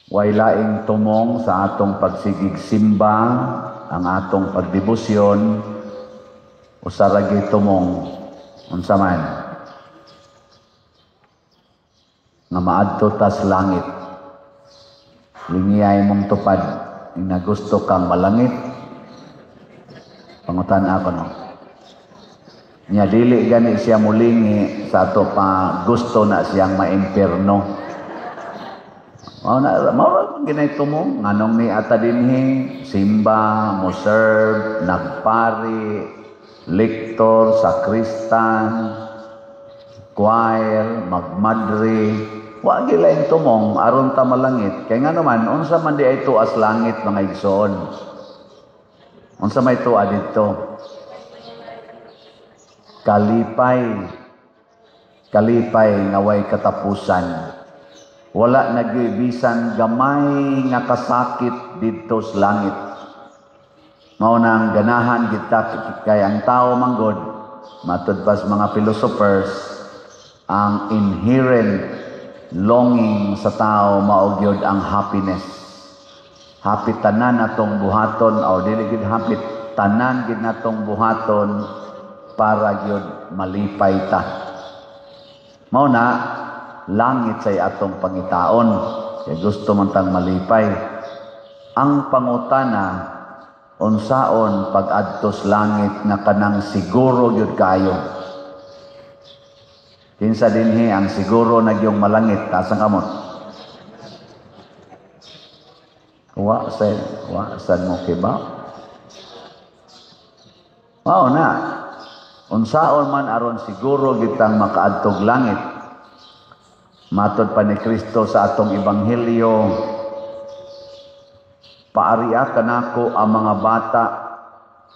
Way laing tumong sa atong pagsigig simba, ang atong pagdebosyon, usaragi tumong unsa man nga maadto ta sa langit. Lingiyay mong tupad na gusto kang malangit. Pangutan ako no. Nya dili gani siya mulingi sa ato pa gusto na siyang maimperno. Mao ginay tumong nganong ni ata dinhi simba, mo serve, nagpari, lektor, sakristan, choir, magmadre, wa gilaing tumong aron ta malangit. Kay nga naman unsa man di ay tuas langit mga igsoon. Unsa may tuwa didto? Kalipay nga way katapusan. Wala nagibisan gamay nga kasakit didto sa langit. Mao nang ganahan kita kay ang tao manggod matud pa sa mga philosophers, ang inherent longing sa tao mao gyud ang happiness. Happy tanan atong buhaton o dili gid happy tanan gid natong buhaton para gyud malipay ta. Mao na langit say atong pangitaon kay gusto man tang malipay. Ang pangutana unsaon pag-adto sa langit nga kanang siguro gyud kayo. Kinsa dinhi ang siguro nagyong malangit tasang kamot? Wa sad mo kiba. Mao na unsaon man aron siguro gitang makaadtog langit. Matod pa ni Kristo sa atong ebanghelyo, paariya kanako ang mga bata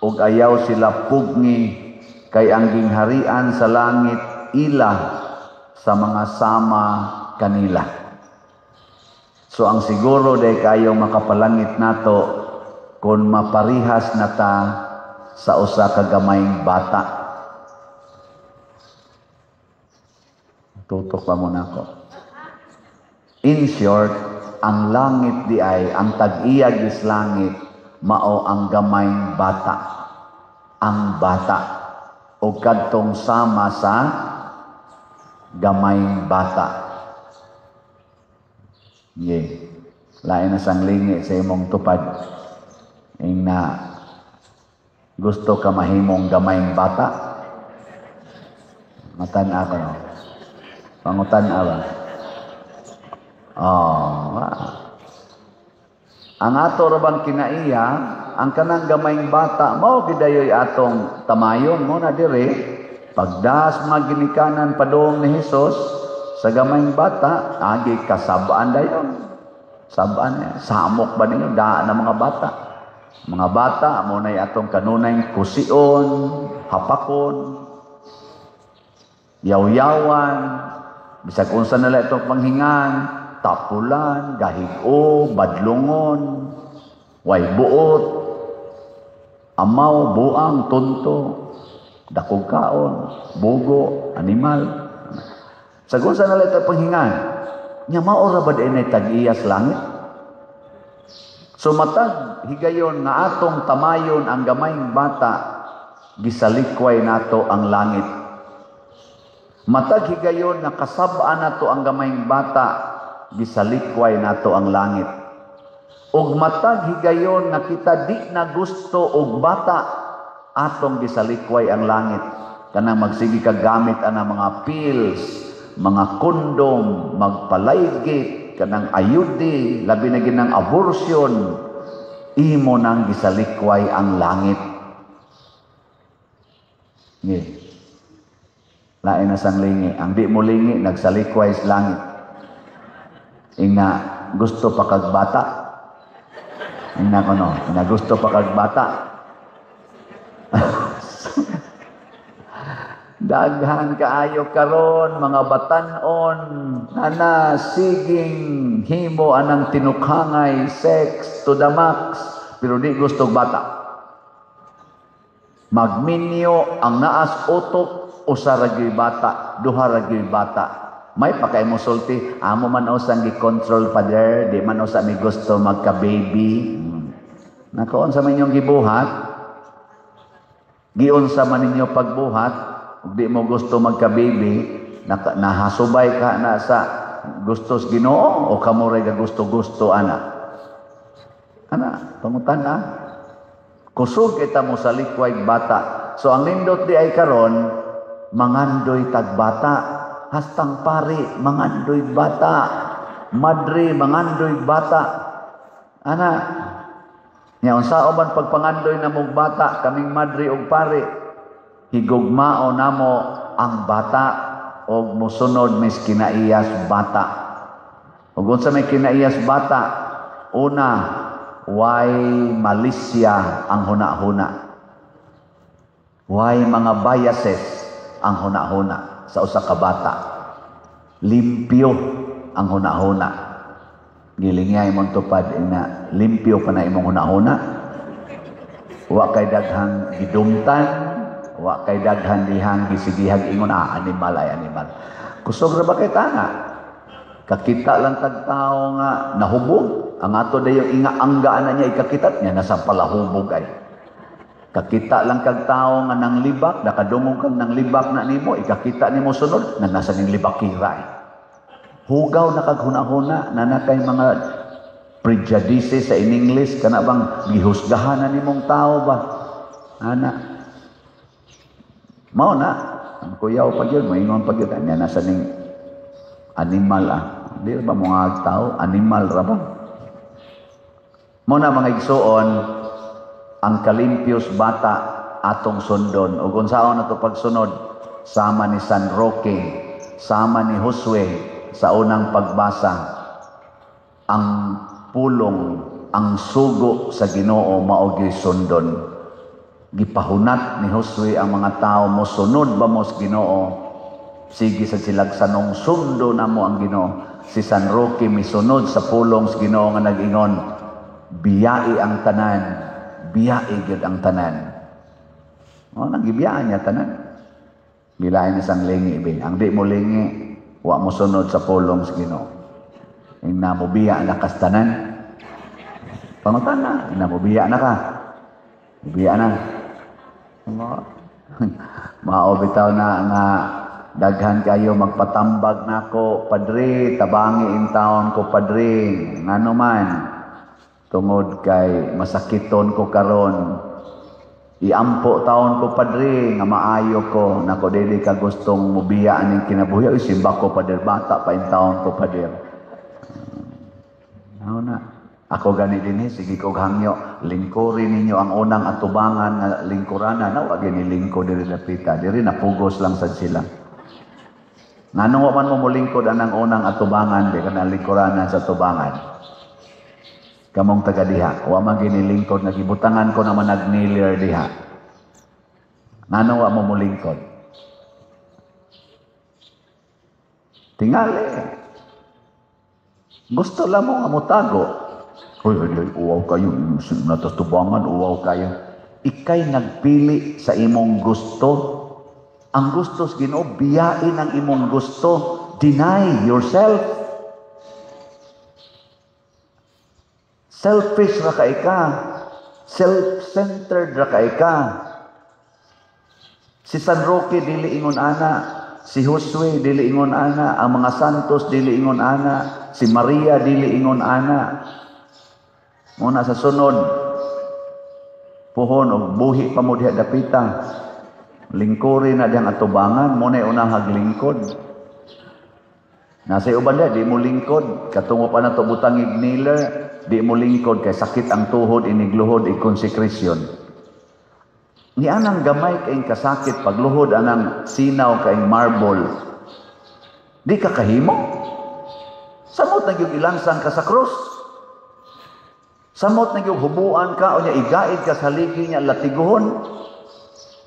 ug ayaw sila pugni kay ang gingharian sa langit ila sa mga sama kanila. So ang siguro day kayo makapalangit nato kung maparihas na ta sa usa ka gamayng bata. Tutok pa muna ko. In short, ang langit di ay, ang tag-iyag is langit, mao ang gamayng bata. Ang bata. O kadtong sama sa gamayng bata. Lain na sang lingi sa imong tupad. Ing na gusto ka mahimong gamayng bata. Matan-a ko no. Pangutan-a ba? Ang ato rabang kinaiya, ang kanang gamayng bata, mao gidayoy atong tamayon mo na dire, pagdas mga ginikanan padung ni Hesus sa gamayng bata, agi kasabaan dayon. Sabaan, samok ba ninyo, daan ng mga bata. Mga bata, mo na atong kanunay kusion, hapakon, yaw-yawan, bisag unsa nila itong panghingan, tapulan, gahigo, badlongon, way buot, amaw, buang, tunto, dakog kaon, bugo, animal. Sagun sa nila ito panghingan, nya maora ba din ay tag-iyas langit? So matag higayon nga atong tamayon ang gamayng bata, gisalikway nato ang langit. Matag higayon nga kasab-an nato ang gamayng bata, gisalikway nato ang langit. Ug matag higayon nga kita di na gusto og bata, atong gisalikway ang langit. Kanang magsigi ka gamit ana mga pills, mga kondom, magpalaygit, kanang ayudi, labi na ginang abortion, imo nang gisalikway ang langit. Lain na sang lingi. Ang di mo lingi, nagsalikway sa langit. Ina gusto pa kag bata. Ina ko no, ina gusto pa kag bata. Daghan kaayo karon mga batan-on na siging himo anang tinukhangay, sex to the max, pero di gusto bata. Magminyo ang naas utok, usa ra gyud bata, duha ra gyud bata. May pakay mo sulti, amo man usang gi-control father, di man usa mi gusto magka-baby. Nakaon sa man inyong gibuhat, giunsa man ninyo pagbuhat, ug di mo gusto magka-baby, nahasubay ka na sa gustos Ginoo o kamo ray gusto-gusto ana. Ana, pangutan na. Kusog kita mo sa likway bata. So ang nindot di ay karon, mangandoy tagbata. Hastang pari, mangandoy bata. Madre, mangandoy bata. Ana, nya unsa man pagpangandoy na mong bata, kaming madre og pari, higugmao namo ang bata og mosunod mis kinaiyas bata. Ug unsa may kinaiyas bata, una, way malisya ang huna-huna. Way mga biases ang huna-huna sa usa ka bata. Limpyo ang huna-huna. Gilingay mong tupad na limpyo ka na imong huna-huna. Wa kay daghang gidumtan, wa kay daghan dihang gisigihag ingon animal ay animal. Kusog ra ba kay tana? Kakita lang tag tao nga nahubog. Ang ato dayo anggaan na niya ikakitat niya nasa palahubog ay. Kakita lang kag tao nga nang libak, nakadungog kang nang libak na nimo, ikakita nimo sunod na nasa ning libak kiray. Hugaw na kag huna-huna na nakay mga prejudices sa in English kana bang gihusgahan na nimong tao ba? Ana. Mao na, ang kuyaw pa gyud, moingon pa gyud niya nasa ning animal Di ba mga tao, animal ra ba? Muna mga igsuon, ang kalimpios bata atong sundon. O kung saan na ito pagsunod, sama ni San Roque, sama ni Josue sa unang pagbasa, ang pulong, ang sugo sa Ginoo maogi sundon. Gipahunat ni Josue ang mga tao mo, sunod ba mo sa Ginoo? Sige sa silagsanong sundo na mo ang Ginoo. Si San Roque misunod sa pulong sa Ginoo nga nag-ingon, biyai ang tanan, biyai gid ang tanan. O, nagibiyaan niya tanan. Bilain isang lingi, be. Ang di mo lingi, wa mo sunod sa pulong sa Ginoo. Ing na mo biya na kas tanan. Pangutan na, ing na mo biya na ka. Biya na. Mao bitaw na nga daghan kayo magpatambag nako, padre, tabangi in taon ko padre, ngano man. Tungod kay masakiton ko karon. Iampo taon ko padre nga maayo ko nako dili ka gustong mubiya aning kinabuhi oy simba ko pader bata pa in taon ko pader. Na ako gani dinhi sige kog hangyo lingkurin ninyo ang unang atubangan nga lingkurana na wa gani lingkod diri dapita diri napugos lang sad sila. Nganong wa man mo mulingkod anang unang atubangan di kana lingkurana sa tubangan. Kamong taga diha, wa man ginilingkod nga gibutangan ko naman nagnilir diha. Ngano wa mo mulingkod? Tingali. Gusto lang mo nga mutago. Hoy, uwaw kayo, natas tubangan, uwaw kayo. Ikay nagpili sa imong gusto. Ang gusto sa Ginoo, biyain ang imong gusto. Deny yourself. Selfish ra ka ika. Self-centered ra ka ika. Si San Roque dili ingon ana, si Josue dili ingon ana, ang mga santos dili ingon ana, si Maria dili ingon ana. Muna sa sunod, puhon o buhi pa mo diha dapita. Lingkuri na diyang atubangan, muna unang haglingkod. Nasa uban diha, di mo lingkod, katungo pa na to butang igniler, di mo lingkod kay sakit ang tuhod, inigluhod, ikonsekresyon. Ni anang gamay kaing kasakit, pagluhod anang sinaw kaing marble. Di ka kahimo? Samot na yung ilansang ka sa krus. Samot na yung hubuan ka o niya igaid ka sa haligi niya latiguhon.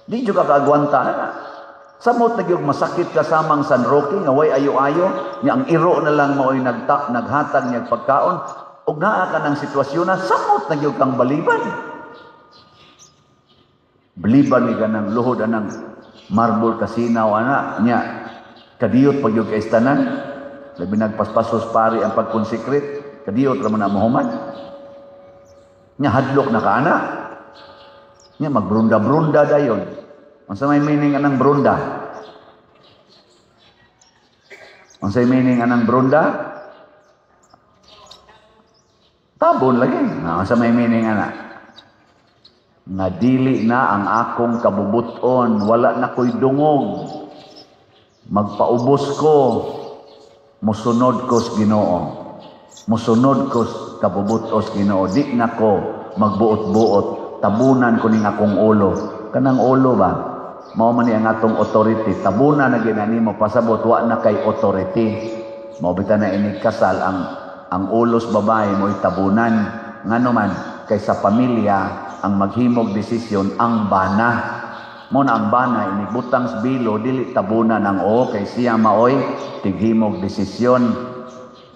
Di juga kaagwanta na. Samot na yung masakit ka samang San Roque, nga way ayo-ayo, niya ang iro na lang mao'y naghatag niya pagkaon, o naa ka ng sitwasyon na samot na yung kang baliban. Baliban ni ka ng luhod anang marble kasinaw, ana, niya, Kadiyot pag yung kaistanan, labi nagpaspasos pari ang pagkonsekret, kadiyot raman na mahuman. Nya hadlok na kaana. Nya magbrunda-brunda dayon. Ang sa may meaning anang brunda? Ang sa meaning anang brunda? Tabon lagi. Ang sa may meaning ana? Nadili na ang akong kabubuton, wala na ko'y dungog. Magpaubos ko, musunod ko sa Ginoo. Musunod ko sa kabubutos Ginoo. Di na ko magbuot-buot. Tabunan ko ning akong ulo. Kanang ulo ba? Mao man ni ang atong authority. Tabunan na ginani mo pasabot wa na kay authority. Mao bitaw na ini kasal ang ulos babae mo tabunan. Ngano man kay sa pamilya ang maghimog desisyon ang bana. Mo na ang bana ini butang sa bilo dili tabunan ang kay siya maoy tighimog desisyon.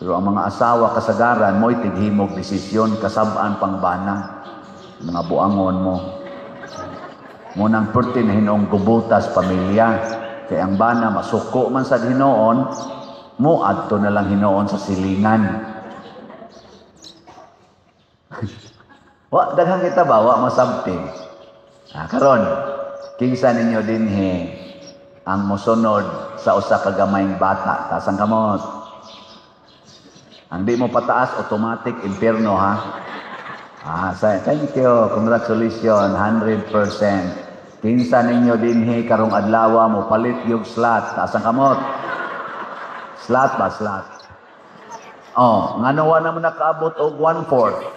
Pero ang mga asawa kasagaran mo'y tighimog desisyon kasabaan pang bana. Mga buangon mo. Munang perti na hinoong gubutas pamilya. Kaya ang bana masuko man sa hinoon, mo adto na lang hinoon sa silingan. Wa daghang kita ba wa masabting. Karon kinsa ninyo dinhi ang mosunod sa usa ka gamayng bata tasang kamot. Ang di mo pataas automatic impierno ha. Thank you. Congratulations 100%. Kinsa ninyo dinhi karong adlaw mo palit yung slot tasang kamot. Slot ba slot? Ngano wa na mo nakaabot og 1/4.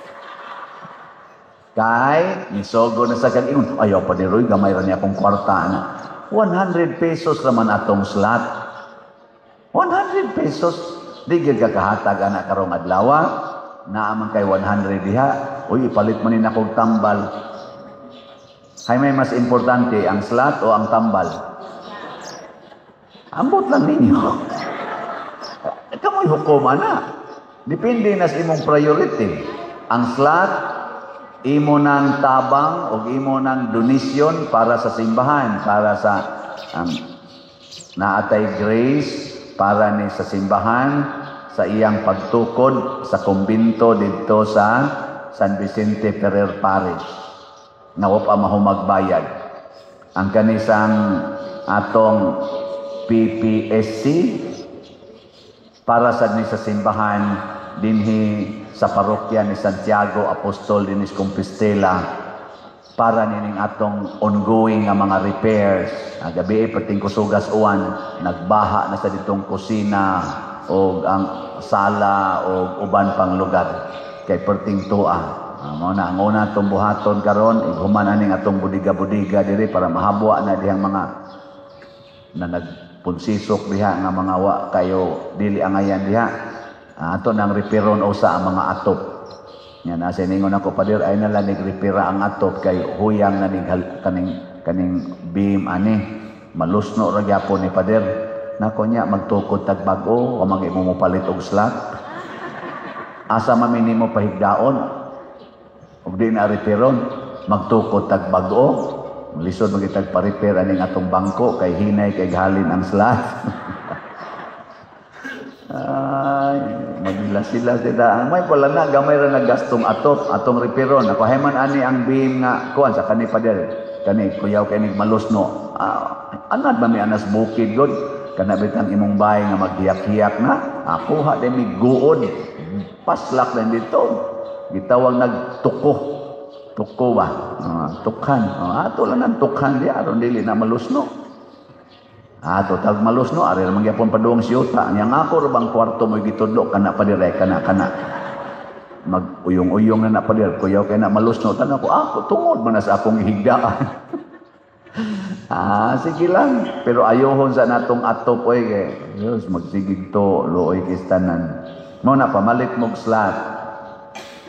Kay nisogo na sa kag-ingon, ayaw pa ni Roy, gamay ra niya akong kwarta na. 100 pesos naman atong slot. 100 pesos. Di gyud kakahatag ana karong adlaw. Naaman kay 100 diha. Uy, ipalit man ni akong tambal. Hay may mas importante, ang slot o ang tambal? Ambot lang ninyo. Kamoy hukom ana. Depende na sa imong priority. Ang slot imo ng tabang o imo ng donasyon para sa simbahan, para sa naatay grace para ni sa simbahan sa iyang pagtukod sa kumbinto dito sa San Vicente Ferrer Parish. Nawa pa mahumagbayad. Ang kanisang atong PPSC para sa ni sa simbahan dinhi sa parokya ni Santiago Apostol Dinis Compostela para nining atong ongoing nga mga repairs. Gabi pating kusugas uwan, nagbaha na sa ditong kusina o ang sala o uban pang lugar kay perting tua. Mao na ang una atong buhaton karon ighuman aning atong budiga-budiga diri para mahabwa na dihang mga na nagpunsisok diha nga mga wa kayo dili angayan diha. Ato nang reparon usa ang mga atop. Nya na siningon ako padir ay na lang repaira ang atop kay huyang na ning kaning beam ani malusno ra gyapon ni padir. Nako nya magtukod tag bag-o o magimo mo palit og slot. Asa man minimo pahigdaon. Ug di na reparon magtukod tag bag-o. Lisod magitag pa-repair aning atong bangko kay hinay kay halin ang slot. Ay, magila-sila sila. Ang may pala na, gamay ra naggastong atop, atong reparon. Ako man ani ang beam nga, kuwan sa kani pa der. Kani, kuyaw kani malusno. Anad ba may anas bukid god? Kana bitang imong bahay nga maghiyak-hiyak na. Ako ha, din may guod. Paslak din dito. Gitawag nagtuko. Tuko ba? Tukhan. Ato lang ang tukhan di, aron dili na malusno. Tag malusno, ari naman gyapon paduong siyuta. Yang ako rabang kwarto mo gitudlo kana pa dire kana. Mag-uyong-uyong na pa dire. Kuyaw kay na malusno tan ako tungod man sa akong higdaan. Sige lang. Pero ayohon sa natong atop oy kay Dios magsigig to looy kistanan. Mo na pamalit mog slot.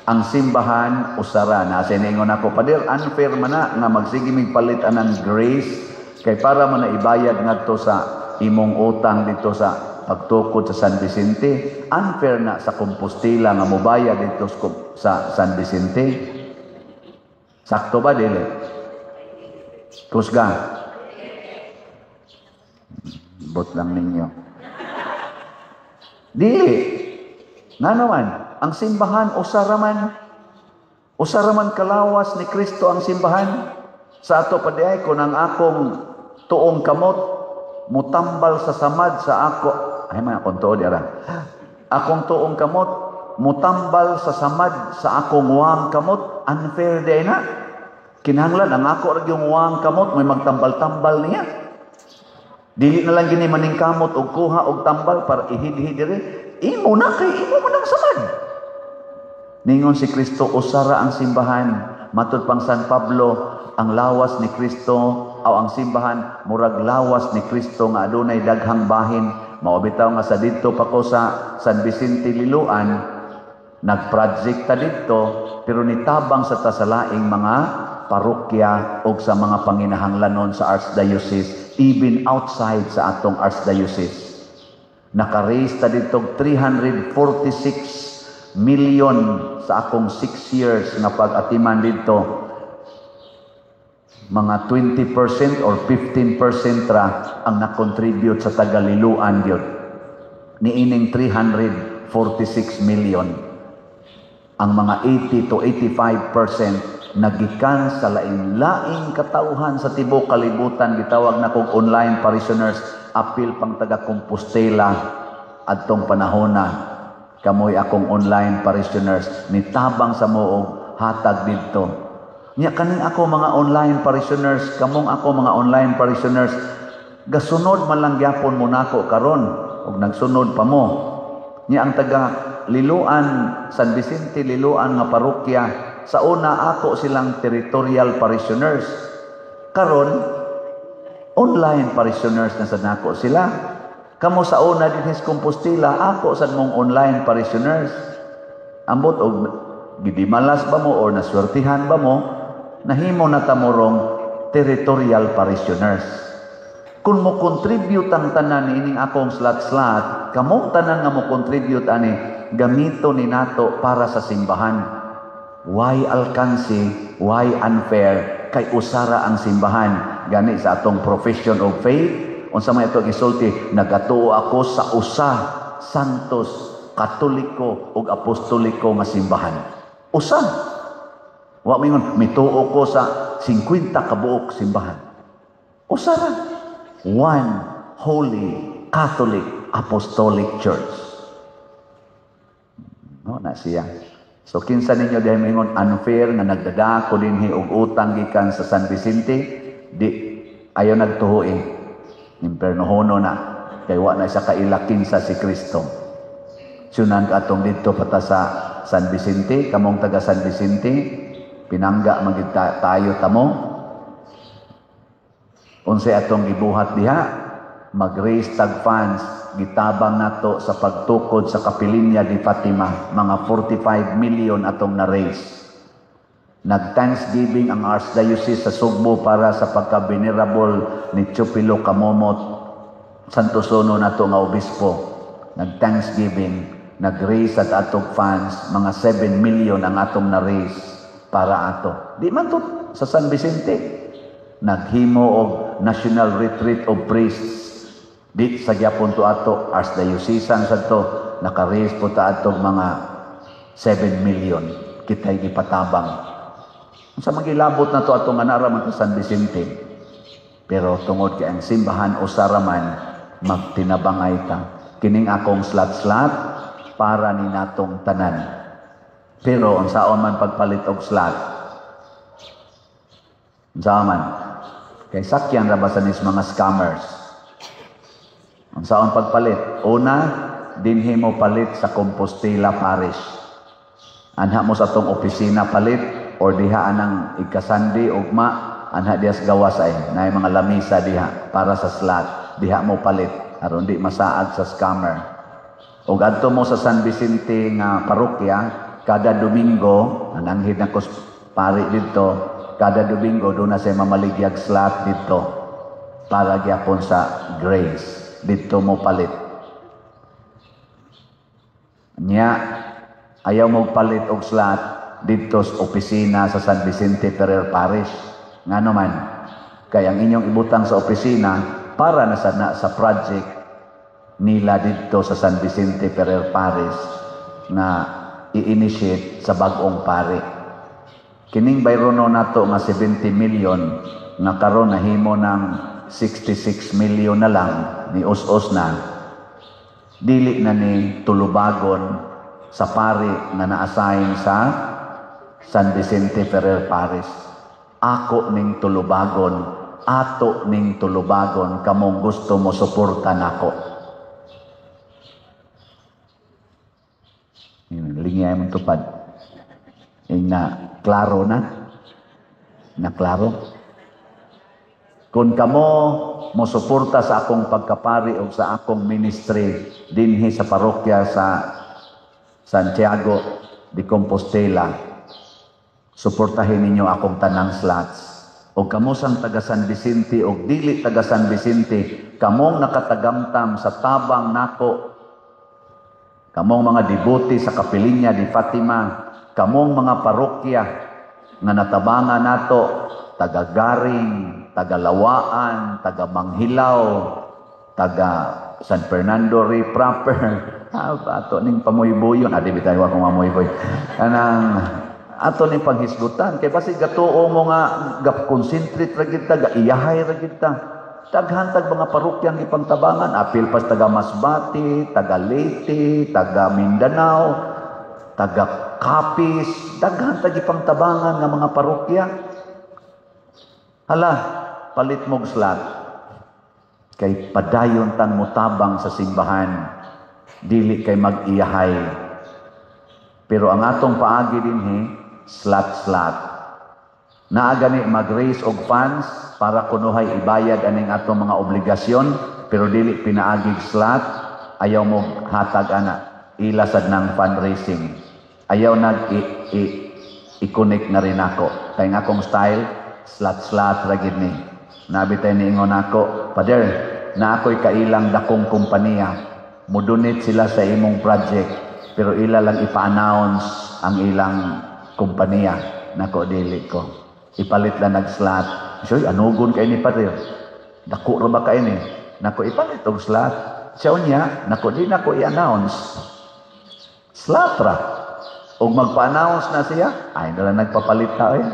Ang simbahan usara na siningon ako padir unfair man na nga magsige mig palit anang grace. Kay para man na ibayad ngadto sa imong utang dito sa pagtukod sa San Vicente, unfair na sa Compostela nga mobayad dito sa San Vicente. Sakto ba dili? Kusga. Bot lang ninyo. Dili. Nga naman, ang simbahan, usaraman kalawas ni Kristo ang simbahan. Sa ato padiay, kung ang akong tuong kamot, mutambal sa samad sa ako, ay mga akong tuo diara. Akong tuong kamot, mutambal sa samad sa akong uwang kamot, unfair day na. Kinahanglan, ang ako rin yung uwang kamot, may magtambal-tambal niya. Dili na lang gini maning kamot og kuha og tambal para ihid-hid diri. Imo na kay imo man ang samad. Ningon si Kristo usara ang simbahan. Matud pang San Pablo, ang lawas ni Kristo o ang simbahan murag lawas ni Kristo nga adunay daghang bahin. Mao bitaw nga sa didto pa ko sa San Vicente Liloan, nagproject ta didto pero nitabang sa tasalaing mga parokya o sa mga panginahanglanon sa Archdiocese, even outside sa atong Archdiocese. Naka-raise ta dito 346 million sa akong 6 years na pag-atiman dito. Mga 20% or 15% ra ang na-contribute sa Tagaliluan yun. Niining 346 million. Ang mga 80 to 85% nagikan sa lain-laing katauhan sa tibok kalibutan. Gitawag na kong online parishioners, apil pang taga-Compostela adtong panahon na. Kamoy akong online parishioners, nitabang sa moog hatag dito. Nya kaning ako mga online parishioners, kamong ako mga online parishioners, gasunod man lang gyapon mo nako karon ug nagsunod pa mo. Nya ang taga Liloan, San Vicente Liloan nga parokya, sa una ako silang territorial parishioners. Karon online parishioners na sa nako sila. Kamo sa una din sa Compostela, ako sa mong online parishioners. Ambot og gidimalas ba mo or naswertihan ba mo, nahimo na tamorong territorial parishioners. Kung mo contribute ang tanan ining akong slat-slat, kamong tanan nga mo contribute ani, gamito ni nato para sa simbahan. Why alkansi, why unfair, kay usara ang simbahan. Gani sa atong profession of faith, unsa may ito gisulti, nagatuo ako sa usa, santos, katoliko ug apostoliko nga simbahan. Usa. Wa mingon mituo ko sa 50 kabuok simbahan. Usa ra. One Holy Catholic Apostolic Church. No na siya. So kinsa ninyo dihay mingon unfair nga nagdadako dinhi og utang gikan sa San Vicente, di ayo nagtuhoy. Impernohono na kay wa na siya kailakin sa si Kristo. Sunan ka atong dito pata sa San Vicente, kamong taga San Vicente, pinangga magid tayo tamo. Unsay atong gibuhat diha, mag-raise tag funds, gitabang nato sa pagtukod sa Kapilinya di Fatima, mga 45 million atong na-raise. Nag-Thanksgiving ang Archdiocese sa Sugbo para sa pagka-venerable ni Chupilo Kamomot, Santosono nato nga obispo. Nag-Thanksgiving, nag-raise at atong funds, mga 7 million ang atong na-raise para ato. Di man to sa San Vicente. Naghimo og National Retreat of Priests. Di sa gyapon to ato, Archdiocesan sa to, naka-raise po ta atong mga 7 million. Kita'y gipatabang. Sa magilabot na to atong anaraman sa San Vicente. Pero tungod kay ang simbahan o saraman, magtinabangay ta. Kining akong slat-slat para ni natong tanan. Pero ang saon man pagpalit og slat. Ang man kay sakyan ra basanis mga scammers. Ang saon pagpalit, una dinhi mo palit sa Compostela Parish. Anha mo sa tong opisina palit or diha anang ikasandi ugma anha dias gawas ay nay mga lamisa diha para sa slot diha mo palit aron di masaad sa scammer. Ug adto mo sa San Vicente nga parokya kada Domingo ananghid na kos pari didto kada Domingo do na say mamaligyag slot didto para gyapon sa grace didto mo palit. Nya ayaw mo palit og slot dito sa opisina sa San Vicente Ferrer Parish. Nga naman, kaya ang inyong ibutang sa opisina, para na sa project nila dito sa San Vicente Ferrer Paris na i-initiate sa bagong pari. Kining bayrono nato nga 70 million nga karon nahimo ng 66 million na lang ni us-us na dili na ni tulubagon sa pari nga na-assign sa San Vicente Ferrer Paris. Ako ning tulubagon, ato ning tulubagon, kamong gusto mo suporta nako. Lingay mong tupad. Klaro na. Klaro. Kung kamo mo suporta sa akong pagkapari o sa akong ministry dinhi sa parokya sa Santiago de Compostela, suportahin ninyo akong tanang slots. O kamo sang taga San Vicente o dili taga San Vicente, kamong nakatagamtam sa tabang nako, kamong mga devote sa Kapilinya di Fatima, kamong mga parokya nga natabangan nato, taga Garing, taga Lawaan, taga Manghilaw, taga San Fernando Rey proper, ato ning pamuyboyon, adi bitay wa kong mamuyboy. Kanang ato ning paghisgutan kay basi gatuo mo nga gap-concentrate ra gid ta, gaiyahay ra gid ta. Daghantag mga parokyang ipangtabangan, apil pas taga Masbate, taga Leyte, taga Mindanao, taga Capiz, daghantag ipangtabangan nga mga parokya. Hala, palit mog slot. Kay padayon tan mutabang sa simbahan, dili kay mag-iyahay. Pero ang atong paagi dinhi, slot. Naagani mag-raise og funds para kunuhay ibayad aning atong mga obligasyon, pero dili pinaagig slot, ayaw mo hatag ana, ila sad ng fundraising. Ayaw nag i-connect na rin ako. Kay nga akong style, slot ra gid ni. Nabitay ni ingon ako, Father, na ako'y kailang dakong kumpanya. Mudunit sila sa imong project, pero ila lang ipa-announce ang ilang kumpanya. Nako dili ko. Ipalit lang nag-slot. Siya, anugon kayo ni Father. Dako ra ba kayo ni? Nako ipalit og slot. Siya niya, nako di nako i-announce. Slot ra. Og magpa-announce na siya, ay na lang nagpapalit ta eh.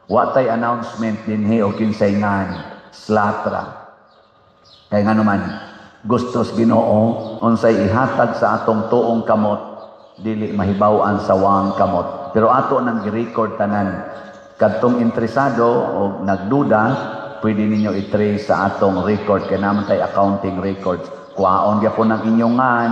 Watay announcement dinhi o kinsayngan, slot ra. Kaya nga naman, gustos Ginoo, unsay ihatag sa atong tuong kamot, dili mahibaw-an sa wang kamot. Pero ato nang gi-record tanan. Kadtong interesado o nagduda, pwede ninyo i-trace sa atong record. Kaya naman tayo accounting records. Kuhaon gyapon ang inyongan,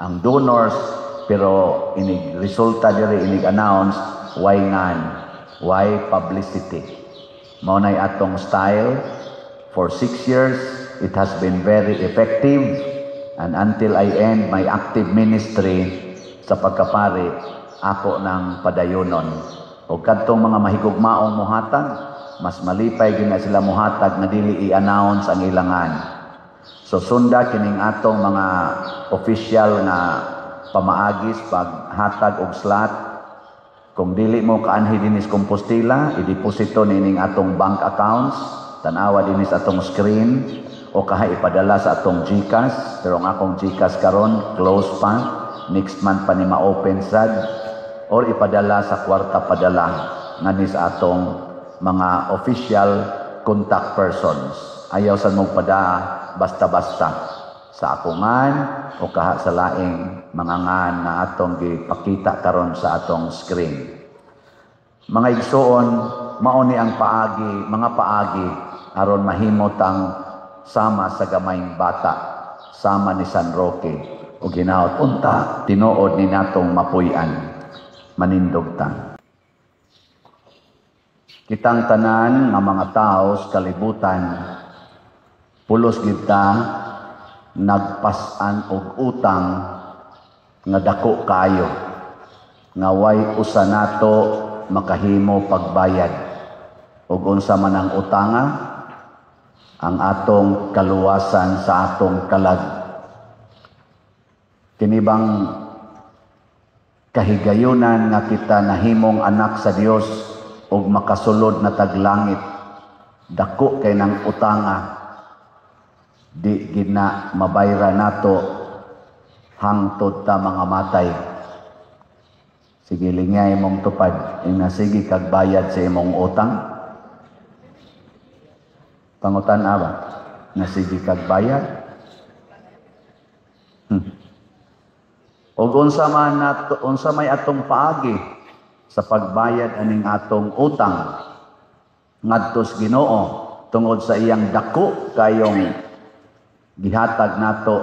ang donors, pero inig resulta diri inig announce, why ngan? Why publicity? Mao nay atong style. For 6 years, it has been very effective. And until I end my active ministry sa pagkapari, ako ng padayonon. O kadtong mga mahigugmaong muhatag, mas malipay gyud na sila muhatag na dili i-announce ang ilangan. So sunda kining atong mga official na pamaagis paghatag og slot. Kung dili mo kaanhi dinis Compostela, i-deposito nining atong bank accounts, tanawa dinis atong screen, o kaha ipadala sa atong GCash. Pero ang akong GCash karon close pa, next month pa ni ma-open sad. Or ipadala sa kwarta padala ngani sa atong mga official contact persons. Ayaw sa mong pada basta-basta sa akungan o kaha sa laing mga ngan na atong gipakita karon sa atong screen. Mga igsoon, mauni ang paagi, mga paagi aron mahimot ang sama sa gamayng bata, sama ni San Roque o ginaot unta tinuod ni natong mapuy-an. Manindog ta. Kitang tanan nga mga tao sa kalibutan, pulos kita nagpasan og utang nga dako kayo, nga way usa nato makahimo pagbayad. Ug unsa man ang utanga, ang atong kaluwasan sa atong kalag. Kinibang kahigayunan nga kita nahimong anak sa Dios ug makasulod na taglangit, dako kay nang utanga di gina mabayra nato hangtod ta mga matay. Sige lingay imong tupad, inasigi kag bayad sa imong utang. Pangutan ba? Nasigi kag bayad. O unsa may atong paagi sa pagbayad aning atong utang ngadto sa Ginoo tungod sa iyang dako kayong gihatag nato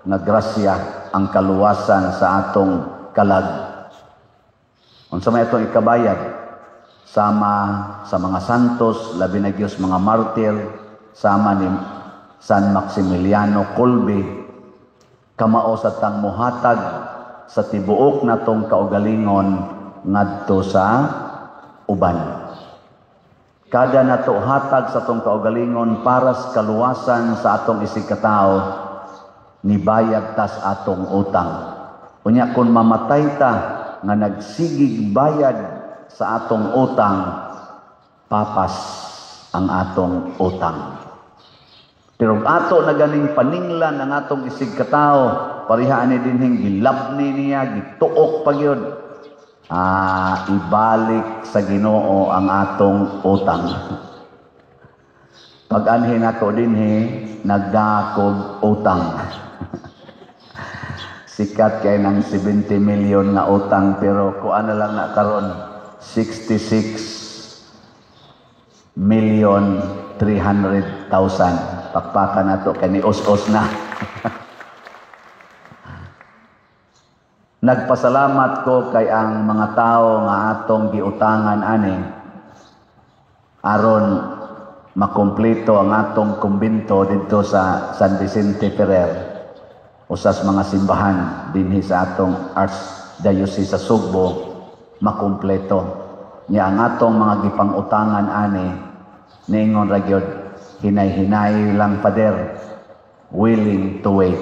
nga grasya ang kaluwasan sa atong kalag. Unsa may atong ikabayad sama sa mga santos, labi na Dios mga martir, sama ni San Maximiliano Kolbe, kamao sa tang muhatag sa tibuok natong kaugalingon ngadto sa uban. Kada nato hatag sa atong kaugalingon para sa kaluwasan sa atong isikataw, nibayad tas atong utang. Unya kung mamatay ta nga nagsigig bayad sa atong utang, papas ang atong utang. Pero ato na ganing paninglan ang atong isig katao, parihaan ni dinhing gilabni niya, gituok pa gyud. Ibalik sa Ginoo ang atong utang. Pag-anhin ako dinhi, nagdakog utang. Sikat kay ng 70 million na utang, pero kuan na lang na karon 66 million 300,000. Pakpakan na to, kani os-os na. Nagpasalamat ko kay ang mga tao nga atong giutangan ani aron makumpleto ang atong kumbento dito sa San Vicente Ferrer. Usas mga simbahan dinhi sa atong Archdiocese sa Sugbo makumpleto. Nya ang atong mga gipang-utangan ani niingon ra gyud hinay-hinay lang pader, willing to wait.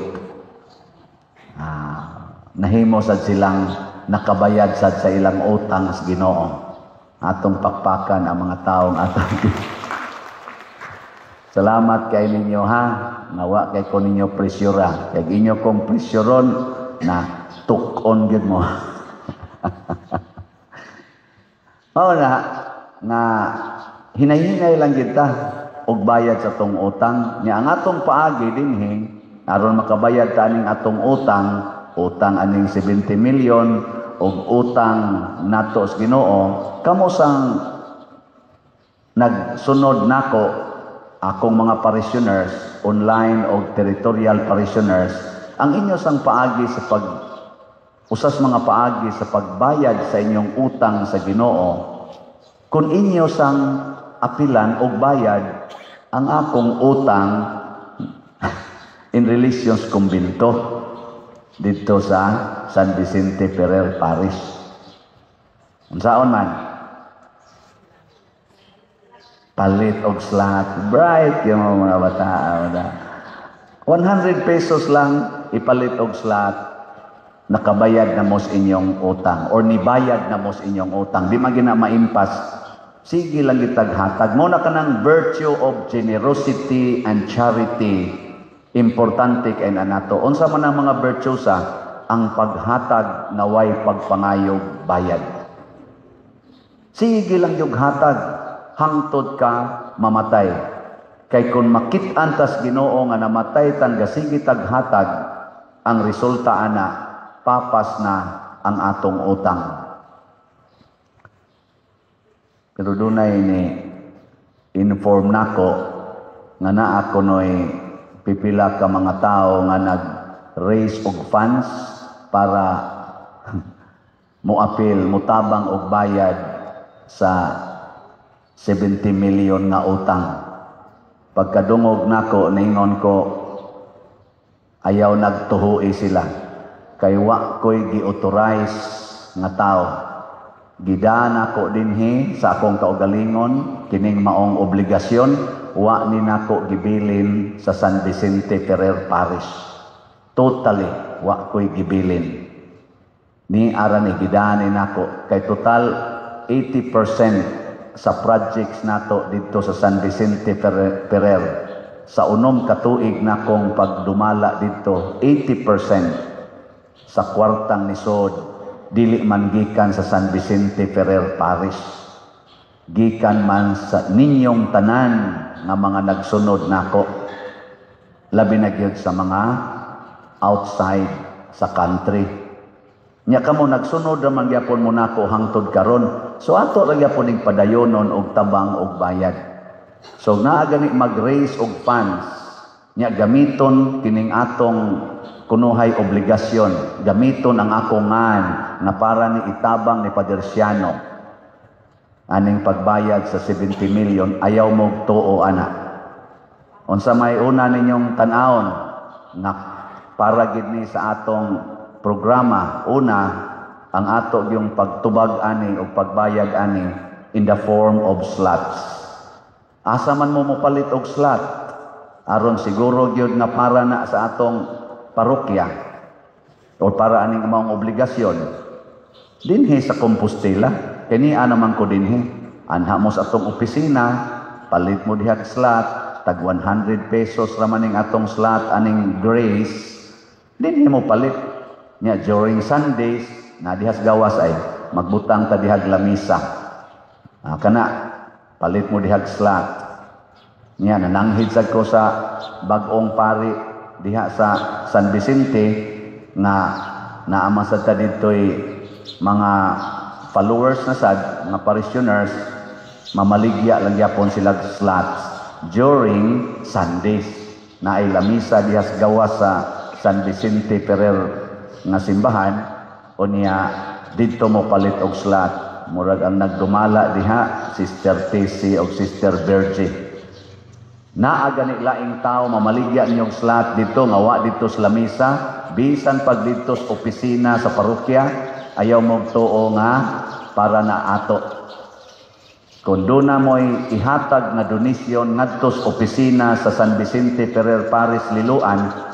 Nahimo sad silang nakabayad sad sa ilang utang sa Ginoo. Atong pakpakan ang mga taong atong salamat kay ninyo ha. Nawa kay ko ninyo presyura. Kay inyo kong presyoron na tukon gyud mo. Mao na hinay-hinay lang gyud ta og bayad sa tong utang. Nya ang atong paagi dinhi aron makabayad ta aning atong utang aning 70 million og utang nato sa Ginoo, kamo sang nagsunod nako akong mga parishioners, online o territorial parishioners, ang inyo sang paagi sa usas mga paagi sa pagbayad sa inyong utang sa Ginoo, kung inyo sang apilan og bayad ang akong utang in relation sa kumbento dito sa San Vicente Ferrer Parish. Unsaon man? Palit og slot. Bright yung mga bata. 100 pesos lang ipalit og slot. Nakabayad na mo sa inyong utang or nibayad na mo sa inyong utang. Di magina maimpas. Sige lang itaghatag. Muna ka ng virtue of generosity and charity. Importante kay nato. Unsa man ang mga virtue sa ang paghatag na way pagpangayog bayad. Sige lang yung hatag hangtod ka mamatay. Kay kung makit-an tas Ginoo nga namatay tan gasigi taghatag, ang resulta ana papas na ang atong utang. Pero dunay ni inform nako nga naa ko noy pipila ka mga tao nga nag-raise og funds para muapil, mutabang og bayad sa 70 million nga utang. Pagkadungog nako, ningon ko, ayaw nagtuhui sila. Kay wa ko'y gi-authorize nga tao. Gidaan ako dinhi sa akong kaugalingon, kining maong obligasyon, wa ni nako gibilin sa San Vicente Ferrer Parish. Totally, wa ko'y gibilin. Ni ara ni gidaan ni nako. Kay total, 80% sa projects nato dito sa San Vicente Ferrer sa unom ka tuig na kong pagdumala dito, 80% sa kwartang nisod dili man gikan sa San Vicente Ferrer Parish. Gikan man sa ninyong tanan nga mga nagsunod nako. Labi na gyud sa mga outside sa country. Nya kamo nagsunod ra man gyapon mo nako hangtod karon. So ato ra gyapon ning padayonon og tabang og bayad. So naa gani mag-raise og funds. Nya gamiton kining atong kunuhay obligasyon. Gamiton ang ako ngan na para ni itabang ni Paderciano. Aning pagbayad sa 70 million, ayaw mo tuo ana. Unsa may una ninyong tan-awon na para gid ni sa atong programa, una ang ato yung pagtubag ani o pagbayad ani in the form of slots. Asa man mo mopalit og slot aron siguro gyud nga para na sa atong parokya o para aning maong obligasyon dinhi sa Compostela. Kani naman ko dinhi anha mo sa atong opisina, palit mo diha slot, tag 100 pesos ra maning atong slot aning Grace, dinhi mo palit. Nya during Sundays na dihas gawas ay magbutang ta dihag lamisa. Kana palit mo dihag slot. Nya nananghid sad ko sa bag-ong pari diha sa San Vicente nga naama sad ta ditoy mga followers na sad nga parishioners, mamaligya lang gyapon sila slots during Sundays. Na ay lamisa dihas gawas sa San Vicente Ferrer nga simbahan o niya dito mo palit og slot. Murag ang nagdumala diha Sister Tessie og Sister Virgie. Naa gani laing tao mamaligya ninyong slot dito nga wa dito sa lamisa, bisan pag dito sa opisina sa parokya, ayaw mo tuo nga para na ato. Kung doon na mo'y ihatag nga donasyon ngadto sa opisina sa San Vicente Ferrer Parish Liloan,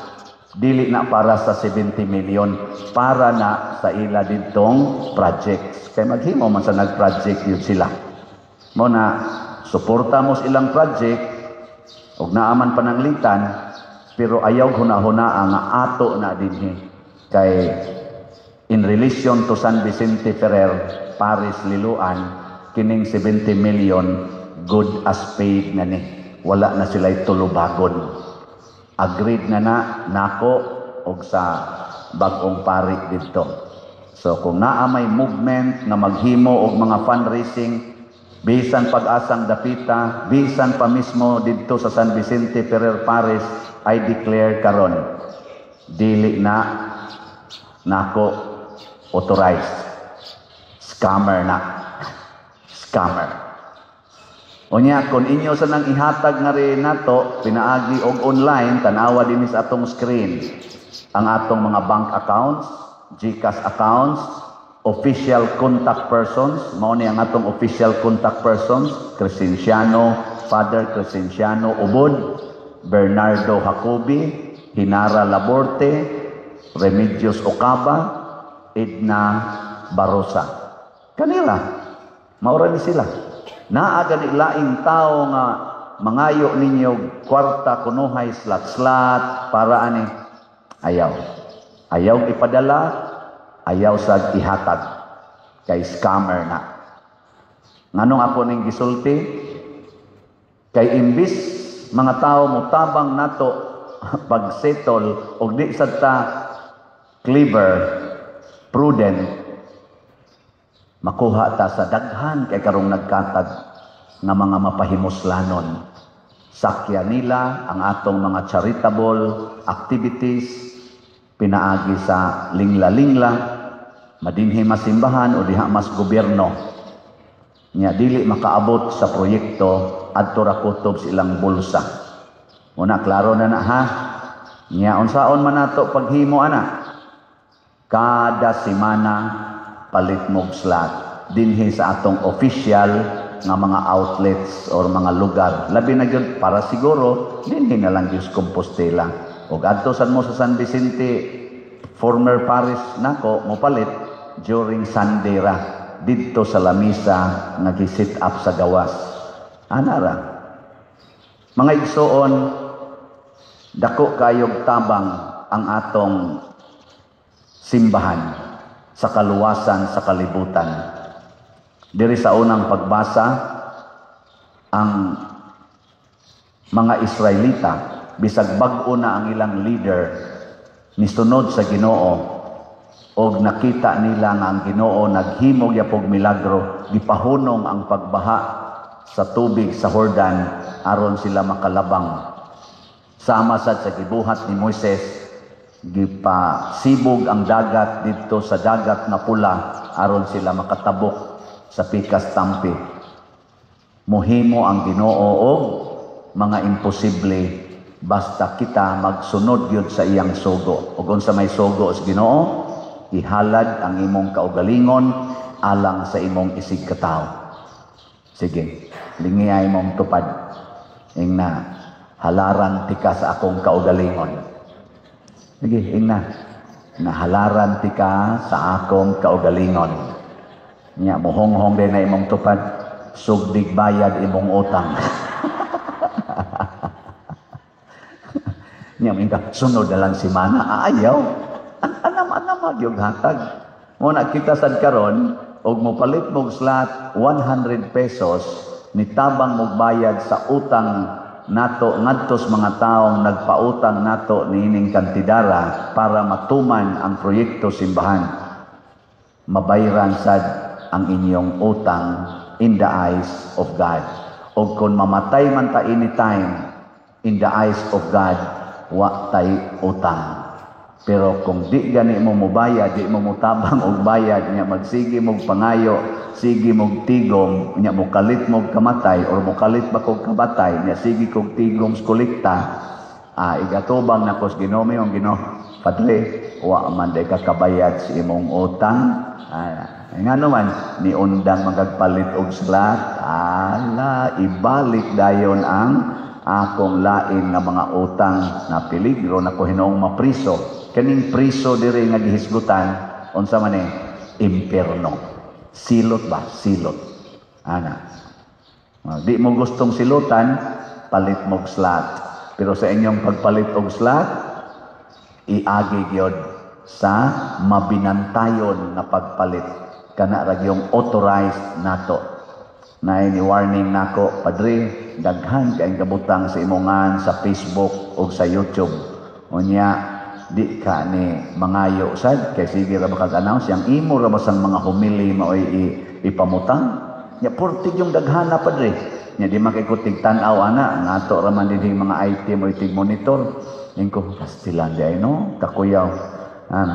dili na para sa 70 million, para na sa ila ditong projects. Kaya maghimo man sa nag-project yun sila. Mo na, suporta mo sa ilang project, og naaman pananglitan, pero ayaw huna-huna nga ato na dinhi. Kay in relation to San Vicente Ferrer Parish Liloan, kining 70 million, good as paid na ni. Wala na sila'y tulubagon. Agreed na nako og sa bag-ong pari dito. So kung naa may movement nga maghimo og mga fundraising bisan pag-asang dapita, bisan pa mismo dito sa San Vicente Ferrer Parish, I declare karon dili na nako authorized. Scammer na. Scammer. Unya, kung inyo sa nang ihatag nga rin nato, pinaagi og online, tanawa din sa atong screen. Ang atong mga bank accounts, GCash accounts, official contact persons, mao ni ang atong official contact persons, Crescenciano, Father Crescenciano Ubod, Bernardo Jacobi, Hinara Laborte, Remedios Ocaba, Edna Barosa. Kanila, maura ni sila. Naa gani laing tao nga mangayo ninyo kwarta kunuhay slat-slat para ani ayaw ipadala, ayaw sa ihatag kay scammer na. Nganong ako ning gisulti kay imbis mga tao mutabang nato pag-settle og di sad ta clever, prudent, makuha ta sa daghan kay karong nagkatag nga mga mapahimuslanon. Sakya nila ang atong mga charitable activities, pinaagi sa lingla-lingla, madinhi masimbahan o diha mas gobyerno. Nya dili makaabot sa proyekto adto ra kutob silang bulsa. Una klaro na ha. Nya unsaon man nato paghimo ana? Kada semana palit mo slot dinhi sa atong official nga mga outlets or mga lugar. Labi na gyud para siguro dinhi na lang gyud Compostela. Ug adto sad mo sa San Vicente former parish nako mo palit during Sunday ra didto sa lamisa nga gi-set up sa gawas. Ana ra. Mga igsoon, Dako kayog tabang ang atong simbahan sa kaluwasan sa kalibutan. Diri sa unang pagbasa, ang mga Israelita, bisag bag-o na ang ilang leader, nisunod sa Ginoo, og nakita nila nga ang Ginoo naghimog yapog milagro, gipahunong ang pagbaha sa tubig sa Jordan aron sila makalabang. Sama sad sa gibuhat ni Moises, gipasibog ang dagat dito sa dagat na pula aron sila makatabok sa pikas tampi. Mohimo ang Ginoo og mga imposible basta kita magsunod gyud sa iyang sugo. Ug unsa may sugo sa Ginoo, ihalad ang imong kaugalingon alang sa imong isig katawo. Sige, lingiyay mong tupad. Ingna, halaran tika sa akong kaugalingon. Sige, ingna, nahalaran tika sa akong kaugalingon. Nya, muhonghong din na imong tupad, sugdig bayad imong utang. Nya, minka, sunod na lang si Mana, ayaw. Anam-anam yung hatag. Muna kita sad karon, og mopalit mong slot 100 pesos, nitabang mong bayad sa utang nato ngadtos mga taong nagpautang nato niining kantidara para matuman ang proyekto simbahan. Mabayran sad ang inyong utang in the eyes of God. O kung mamatay man ta anytime in the eyes of God, wa tay utang. Pero kung di gani mo mobayad, di mo mutabang og bayad, nya magsige mog pangayo, sige mog tigom, nya mukalit mog kamatay or mukalit ba kog kabatay, nya sige kog tigom sa kolekta, igatubang na kos Ginoo ang Ginoo, Padre, wa man day ka kabayad sa imong utang. Nga naman, ni undang magagpalit og slot, ibalik dayon ang akong lain nga mga utang na peligro na ko hinoong mapriso. Kaning priso diri nga gihisgutan, unsa man impierno. Silot ba? Silot. Di mo gustong silutan, palit mo slot. Pero sa inyong pagpalit og slot, iagi gyud sa mabinantayon na pagpalit. Kana ra gyung authorized nato. Na ni warning nako, Padre, daghan kay gabutang sa imongan sa Facebook o sa YouTube. Unya, di ka ni mangayo sad kay sige ra makag-announce yang imo ra basang mga humili maoy ipamutang nya portig yung daghana, Padre, nya di makikutig tan-aw ana nato ra man dinhi mga item o itig monitor ingko pastilan di no kakuyaw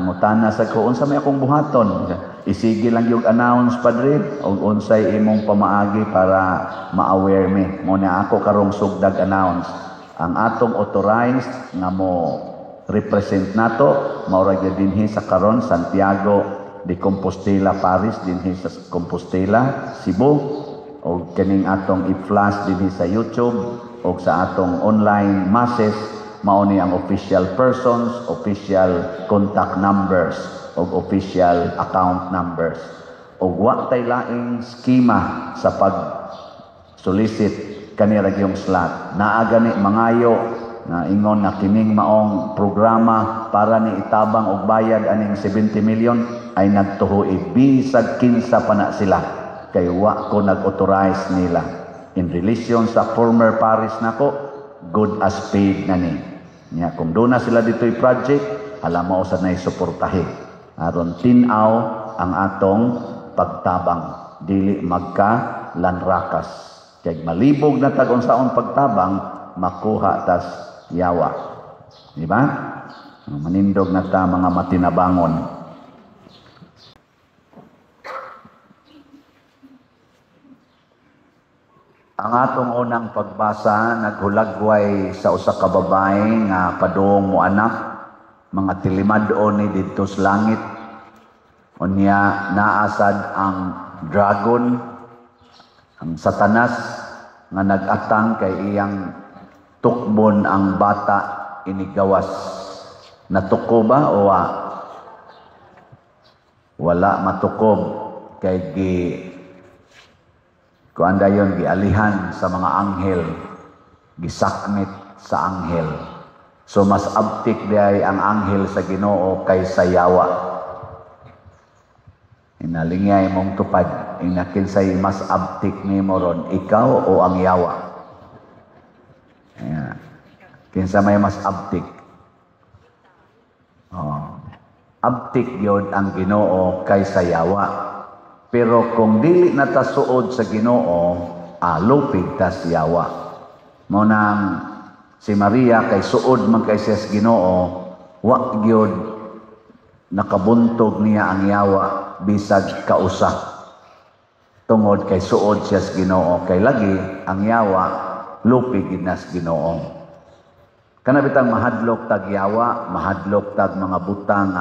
mutana sa ko unsa may akong buhaton, isige lang yung announce, Padre, o unsay imong pamaagi para ma-aware me mo na ako karong sugdag announce ang atong authorized nga mo represent nato maura gyud dinhi sa karon Santiago de Compostela Paris dinhi sa Compostela Cebu o kaning atong i-flash dinhi sa YouTube o sa atong online masses mao ni ang official persons, official contact numbers o official account numbers o wa tay laing skema sa pag solicit kanira gyung slot naa gani mangayo na ingon na kining maong programa para ni itabang og bayad aning 70 million ay nagtuhoid bisag kinsa pa na sila kay wa ko nag-authorize nila in relation sa former parish nako good as paid na ni nya kung doon na sila dito'y project alam mo sa nay suportahe aron tinaw ang atong pagtabang dili magka lanrakas kay malibog na tag unsaon pagtabang makuha tas yawa. Di ba? Manindog na ta mga matinabangon. Ang atong unang pagbasa naghulagway sa usa ka babae nga padung mo anak mga tilimad-on ni didto sa langit. Unya naasad ang dragon, ang Satanas nga nag-atang kay iyang tukbon ang bata inigawas. Natuko ba o wala matukob kay kuanda yon gialihan sa mga anghel, gisakmit sa anghel. So mas abtik diay ang anghel sa Ginoo kaysa yawa. Inalingay mong tupad, inakinsay mas abtik ni moron, ikaw o ang yawa. Ayan. Kinsa may mas abtik. Abtik yun ang Ginoo kaysa yawa. Pero kung dili na ta suod sa Ginoo, lupig ta sa yawa. Mo nang si Maria kay suod man kay siya sa Ginoo, wa gyud nakabuntog niya ang yawa bisag kausa. Tungod kay suod siya sa Ginoo, kay lagi ang yawa lupig gid na sa Ginoo. Kana bitang mahadlok tag yawa, mahadlok tag mga butang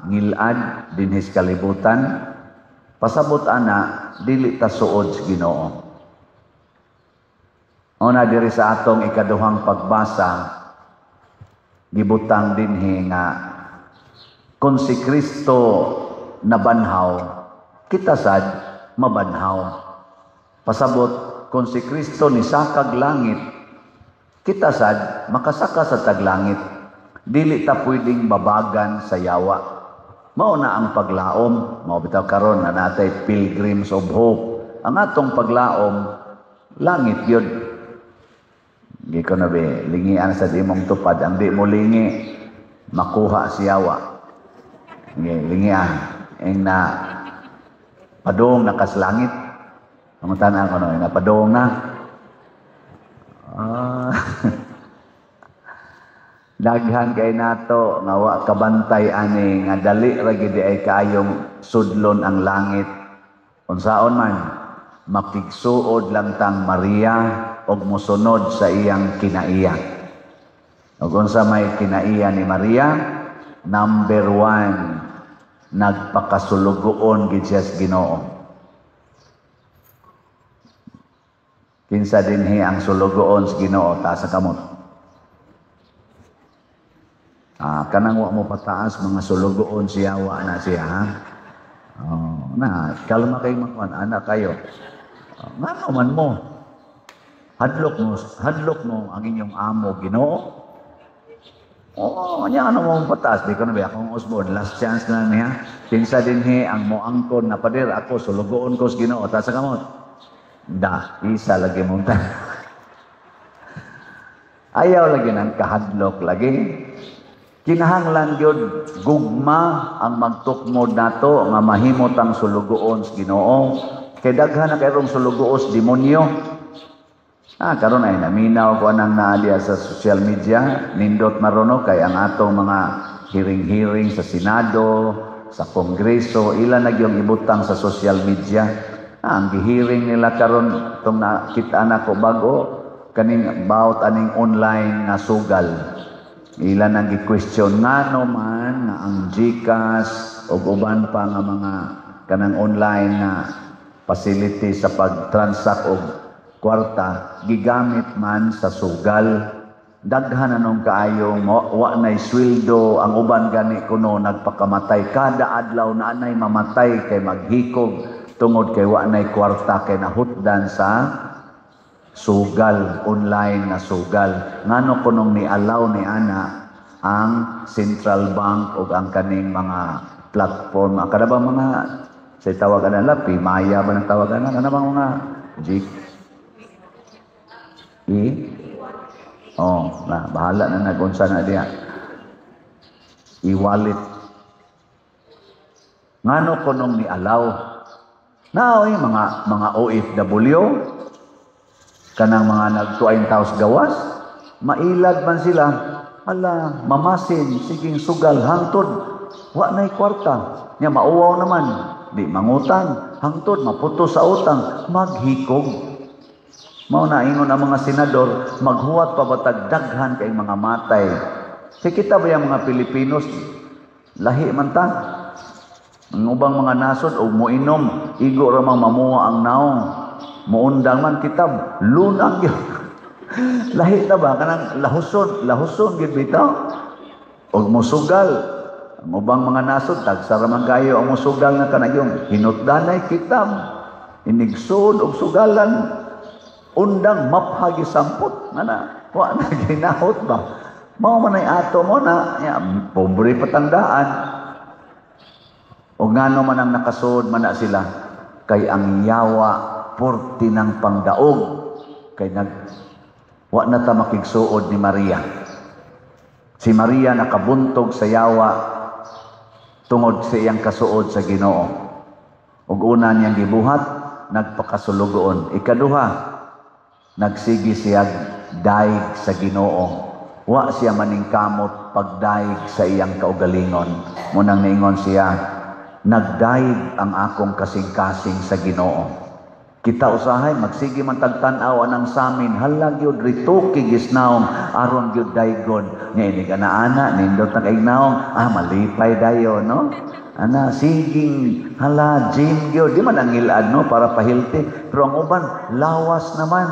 ngilad dinhis kalibutan, pasabot ana dili ta suod sa Ginoo. Una diri sa atong ikaduhang pagbasa, gibutang dinhi nga kung si Kristo nabanhaw, kita sad mabanhaw. Pasabot kung si Kristo nisakag langit, kita sad makasaka sa taglangit. Dili ta pwedeng babagan sa yawa. Mao na ang paglaom, mao bitaw karon na natay pilgrims of hope. Ang atong paglaom langit yun. Di ko na be, lingian sa di mong tupad. Ang di mo lingi, makuha si yawa. Lingian. Ang na padong nakaslangit. Ang tanang ko na padong na. Daghan kay nato nga wa kabantay ani nga dali ra gid ay kaayong sudlon ang langit. Unsaon man makigsuod lang tang Maria og mosunod sa iyang kinaiya. Ug unsa may kinaiya ni Maria? Number 1, nagpakasulugoon gid siya sa Ginoo. Kinsa dinhi ang sulugoon sa Ginoo ta sa kamot? Kanang wa mo pataas mga sulugoon siya, wa na siya, ha? Kalma kayo makwan, anak kayo. Nga man mo, hadlok mo ang inyong amo, Ginoo. Niya ano mo pataas, di ko na ba, akong usbon, last chance na niya. Pinsa din ang mo angkon na pader, ako, sulugoon ko sa Ginoo, ta sa kamot. Isa lagi mong ayaw lagi ng kahadlok lagi. Kinahanglan gyud gugma ang magtukmod nato nga mahimot ang sulugoon sa Ginoo. Kay daghan na kayong sulugoos demonyo. Karon ay naminaw ko anang naaliya sa social media, nindot marono kay ang atong mga hearing sa Senado, sa Kongreso, ilan na gyung ibutang sa social media. Ang gihearing nila karon tong nakita na ko bago kaning about aning online nga sugal. Ilan ang gi-question ngano man nga ang GCash o uban pa nga mga kanang online na facility sa pag-transact og kwarta gigamit man sa sugal. Daghan anong kaayong wa nay sweldo, ang uban gani kuno nagpakamatay kada adlaw na anay mamatay kay maghikog tungod kay wa nay kwarta kay nahutdan sa sugal, online na sugal. Ngano kunong ni-allow ni ana ang Central Bank o ang kaning mga platform. Kada ba mga, sa tawagan nila, Pimaya ba ng tawagan nila? Ano ba mga Jig? Bahala na nagunsa na diya. E-wallet. Ngano kunong ni-allow? Mga OFW, kanang mga nagtuain taos gawas, mailad man sila, mamasin, siging sugal, hangtod, wa na'y kwarta, niya mauwaw naman, di mangutang, hangtod, maputo sa utang, maghikog. Mao na ingon ang mga senador, maghuwat pa batag daghan kay mga matay. Kita ba yung mga Pilipinos, lahi man ta? Ang ubang mga nasod, o muinom, igo ramang mamuha ang naong, muundang man kitab, lunang yun. Lahi na ba? Kanang lahuson, gid bitaw. O musugal. Ang ubang mga nasod, tagsaraman kayo ang musugal na kanayong hinutdanay kitab. Inigsod og sugalan. Undang maphagi sampot. Wa na ginahot ba? Mao man ay ato mo na, pobre patandaan. O ngano man ang nakasud man na sila, kay ang yawa, porti ng pangdaog, kay wa na ta makigsuod ni Maria. Si Maria nakabuntog sa yawa, tungod sa iyang kasuod sa Ginoo. Ug una niyang gibuhat, nagpakasulugoon. Ikaduha, nagsigi siya daig sa Ginoo. Wa siya maningkamot pagdaig sa iyang kaugalingon. Munang niingon siya, nagdaig ang akong kasing-kasing sa Ginoo. Kita usahay, magsige man tagtanaw anang samin, halag yun, rito kigisnaong, aron yun daigon. Nga ini ka na ana, nindot na kaignaong, malipay dayo, no? Ana, siging, hala, gym yun. Di man ang ilad, no? Para pahilti. Pero ang uban, lawas naman.